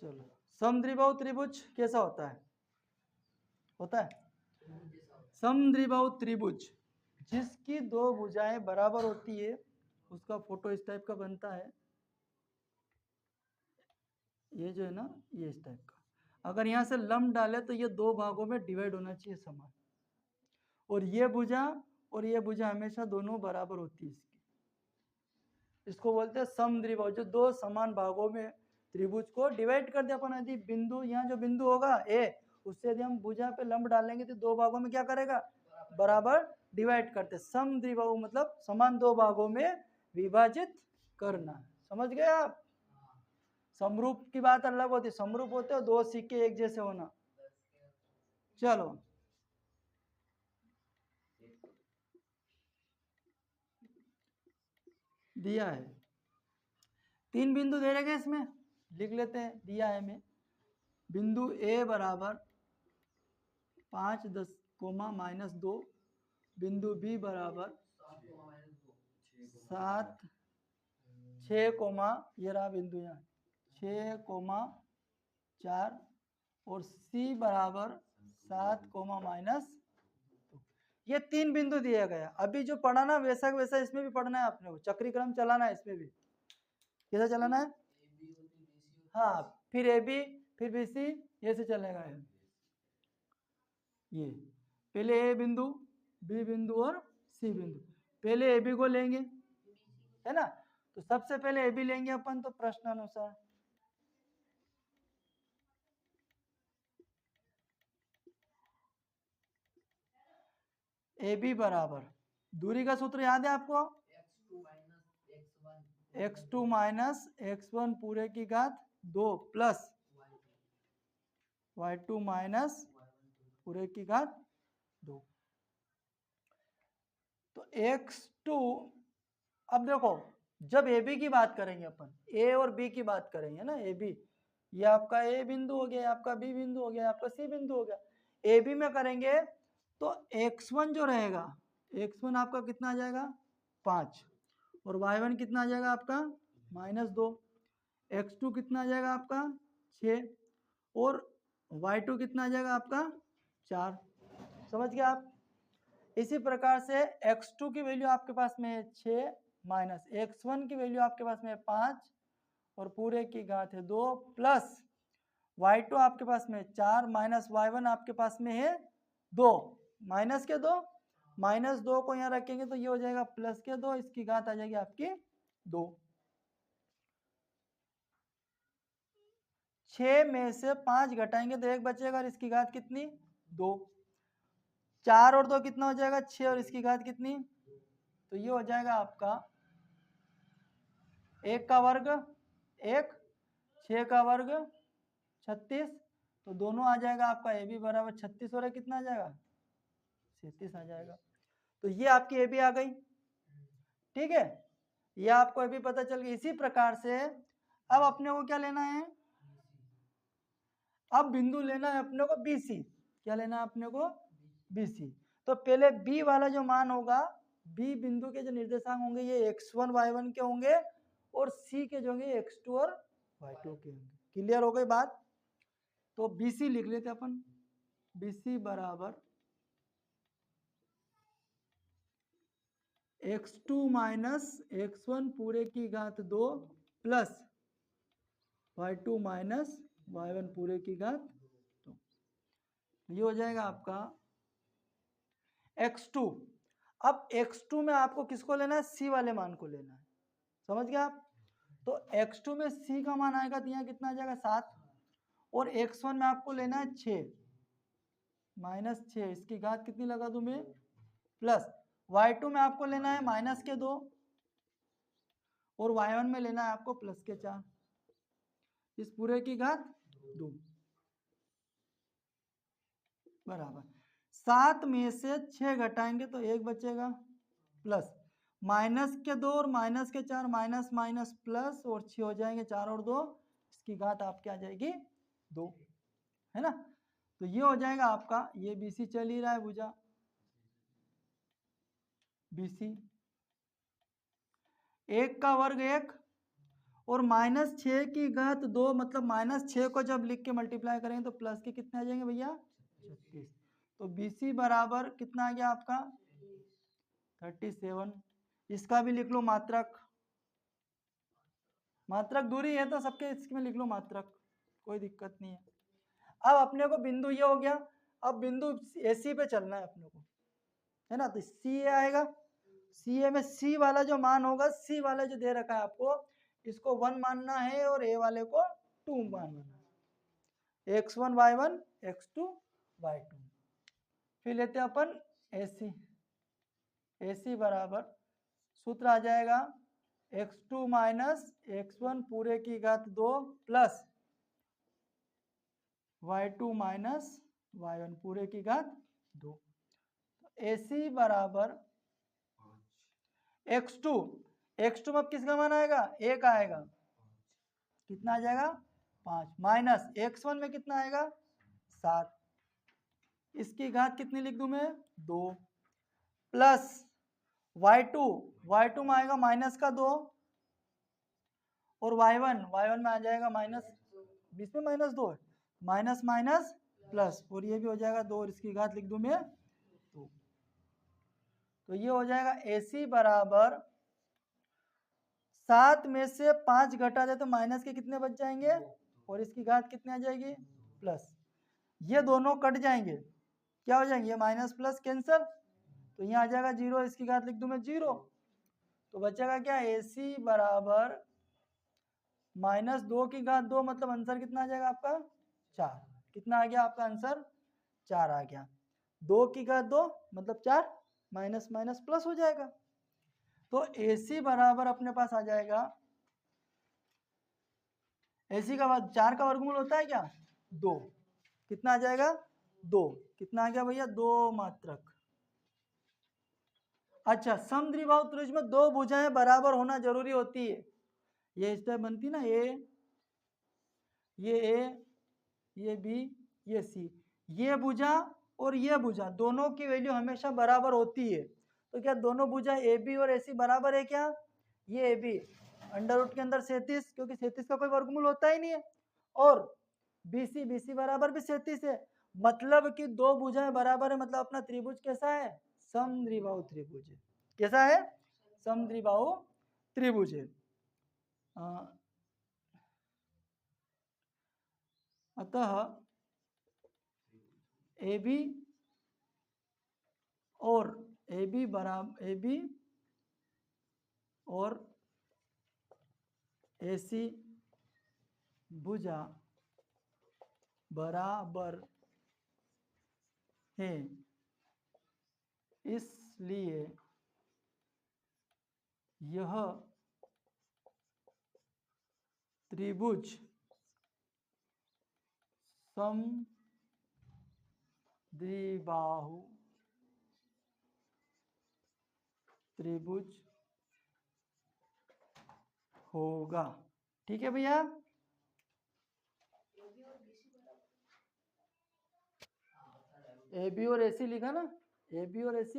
चलो, समद्विबाहु त्रिभुज कैसा होता है? समद्विबाहु त्रिभुज जिसकी दो भुजाएं बराबर होती है उसका फोटो इस टाइप का बनता है। ये जो है ना, ये इस टाइप का। अगर यहाँ से लंब डाले तो ये दो भागों में डिवाइड होना चाहिए समान, और ये भुजा हमेशा दोनों बराबर होती है इसकी। इसको बोलते हैं समद्विबाहु, जो दो समान भागों में त्रिभुज को डिवाइड कर दिया अपन। यदि बिंदु, यहाँ जो बिंदु होगा ए, उससे यदि हम भुजा पे लंब डालेंगे तो दो भागों में क्या करेगा? बराबर डिवाइड करते। समद्विबाहु मतलब समान दो भागों में विभाजित करना। समझ गए आप? समरूप की बात अलग होती है, समरूप होते हो दो सिक्के एक जैसे होना। चलो, दिया है, तीन बिंदु दे रखे इसमें, लिख लेते हैं। दिया है में बिंदु ए बराबर 5, 10, -2, बिंदु बी बराबर 7, 6, ये रहा बिंदु यहाँ 6, 4, और सी बराबर 7, -2। ये तीन बिंदु दिया गया। अभी जो पढ़ा ना वैसा वैसा इसमें भी पढ़ना है आपने को, चक्रीक्रम चलाना है इसमें भी। कैसा चलाना है? हाँ, फिर ए बी, फिर बी सी, ये से चलेगा है। ये पहले ए बिंदु, बी बिंदु और सी बिंदु। पहले ए बी को लेंगे, है ना? तो सबसे पहले ए बी लेंगे अपन, तो प्रश्न अनुसार ए बी बराबर, दूरी का सूत्र याद है आपको? x2 माइनस x1 पूरे की घात 2 प्लस y2 माइनस पूरे की घात 2। तो x2, अब देखो, जब ए बी की बात करेंगे अपन, ए और बी की बात करेंगे ना, ए बी, ये आपका ए बिंदु हो गया, आपका बी बिंदु हो गया, आपका सी बिंदु हो गया। ए बी में करेंगे तो x1 जो रहेगा, x1 आपका कितना आ जाएगा? 5, और y1 कितना आ जाएगा आपका? -2। x2 कितना आ जाएगा आपका? 6, और y2 कितना आ जाएगा आपका? 4। समझ गए आप? इसी प्रकार से x2 की वैल्यू आपके पास में है 6, माइनस x1 की वैल्यू आपके पास में है 5, और पूरे की घात है 2, प्लस y2 आपके पास में 4, माइनस y1 आपके पास में है 2, माइनस के 2, -2 को यहाँ रखेंगे तो ये हो जाएगा प्लस के 2, इसकी घात आ जाएगी आपकी 2। 6 में से 5 घटाएंगे तो 1 बचेगा, और इसकी घात कितनी? 2। 4 और 2 कितना हो जाएगा? 6, और इसकी घात कितनी? तो ये हो जाएगा आपका 1 का वर्ग 1, 6 का वर्ग 36, तो दोनों आ जाएगा आपका ए बी बराबर 36, और कितना आ जाएगा? 37 आ जाएगा। तो ये आपकी ए बी आ गई, ठीक है? ये आपको अभी पता चल गया। इसी प्रकार से अब अपने को क्या लेना है? अब बिंदु लेना है अपने को बी सी। क्या लेना है अपने को? B C. तो पहले बी वाला जो मान होगा, बी बिंदु के जो निर्देशांक होंगे ये x1 y1 के होंगे, और सी के जो होंगे x2 और y2 के होंगे। क्लियर हो गई बात? तो बी सी लिख लेते अपन, बी सी बराबर x2 माइनस x1 पूरे की घात 2 प्लस y2 माइनस y1 पूरे की घात 2। ये हो जाएगा आपका x2। अब x2 में आपको किसको लेना है? c वाले मान को लेना है। समझ गए आप? तो x2 में c का मान आएगा तो यहाँ कितना आ जाएगा? 7, और x1 में आपको लेना है 6, -6, इसकी घात कितनी लगा दूं मैं? प्लस y2 में आपको लेना है माइनस के 2, और y1 में लेना है आपको प्लस के 4, इस पूरे की घात 2 बराबर 7 में से 6 घटाएंगे तो 1 बचेगा, प्लस माइनस के 2 और माइनस के 4, माइनस माइनस प्लस, और 6 हो जाएंगे 4 और 2, इसकी घात आपकी आ जाएगी 2, है ना? तो ये हो जाएगा आपका, ये बी सी चल ही रहा है भुजा बी सी, 1 का वर्ग 1, और -6 की घात 2 मतलब -6 को जब लिख के मल्टीप्लाई करेंगे तो प्लस के कितने आ जाएंगे भैया 36। तो BC बराबर कितना आ गया आपका 37। इसका भी लिख लो मात्रक, मात्रक दूरी है तो सबके इसमें लिख लो मात्रक, कोई दिक्कत नहीं है। अब अपने को बिंदु ये हो गया, अब बिंदु AC पे चलना है अपने को, है ना। तो CA आएगा, CA में C वाला जो मान होगा, C वाला जो दे रखा है आपको, इसको 1 मानना है और A वाले को 2 मानना है। x1 y1 x2 y2। फिर लेते हैं अपन AC। AC बराबर सूत्र आ जाएगा x2 माइनस x1 पूरे की घात 2 प्लस y2 माइनस y1 पूरे की घात 2। AC बराबर x2, x2 में अब किसका मान आएगा 1 आएगा, कितना आ जाएगा 5, माइनस x1 में कितना आएगा 7, इसकी घात कितनी लिख दूं मैं 2, प्लस y2, y2 में आएगा माइनस का 2 और y1 में आ जाएगा माइनस, बीच में -2 है, माइनस माइनस प्लस, और ये भी हो जाएगा 2 और इसकी घात लिख दूं मैं 2। तो ये हो जाएगा AC बराबर 7 में से 5 घटा दे तो माइनस के कितने बच जाएंगे और इसकी घात कितनी आ जाएगी प्लस। ये दोनों कट जाएंगे, क्या हो जाएंगे, ये माइनस प्लस कैंसल, तो यहाँ आ जाएगा 0, इसकी घात लिख दूं मैं 0। तो बचेगा क्या AC बराबर -2 की घात 2 मतलब आंसर कितना आ जाएगा आपका 4। कितना आ गया आपका आंसर 4 आ गया। 2 की घात 2 मतलब 4, माइनस माइनस प्लस हो जाएगा। तो AC बराबर अपने पास आ जाएगा, AC का 4 का वर्गमूल होता है क्या 2, कितना आ जाएगा 2, कितना आ गया भैया 2 मात्रक। अच्छा, समद्विबाहु त्रिभुज में 2 भुजाएं बराबर होना जरूरी होती है, ये इस तरह बनती ना ये A, ये B, ये C, ये भुजा और ये भुजा दोनों की वैल्यू हमेशा बराबर होती है। तो क्या दोनों भुजा AB और AC बराबर है क्या, ये AB अंडर रूट के अंदर 37, क्योंकि 37 का कोई वर्गमूल होता ही नहीं है, और BC बराबर भी 37 है, मतलब कि 2 भुजाएं बराबर है, मतलब अपना त्रिभुज कैसा है समद्विबाहु त्रिभुज है। कैसा है समद्विबाहु त्रिभुज है। अतः AB और AB बराबर AB और AC भुजा बराबर है, इसलिए यह त्रिभुज समद्विबाहु त्रिभुज होगा। ठीक है भैया, AB और AC लिखा ना, AB और AC